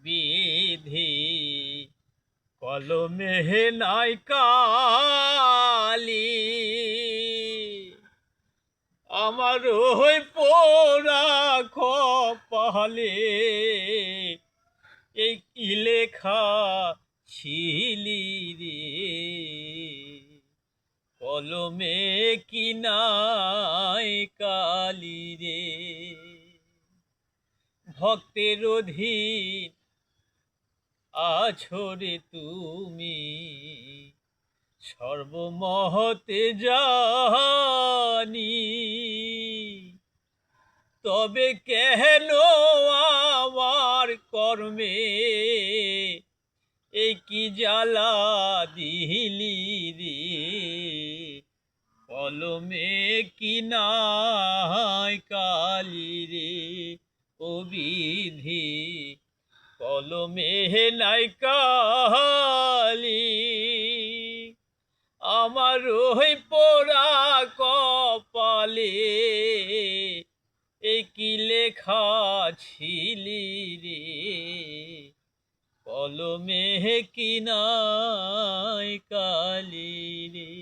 বিধি কলমে নাই কালি, আমার ওই পোড়া কপালে এই কি লেখা ছিলি রে, কলমে কি নাই কালি রে। ভক্তের অধীন আছো রে তুমি, সর্বমহতে জানি, তবে কেন আমার কর্মে এই কি জ্বালা দিলি রে, কলমে কি নাই কালি রে। ও বিধি কলমে নাই কালি, আমার ওই পোড়া কপালে এই কি লেখা ছিলি রে, কলমে কি নাই কালি রে।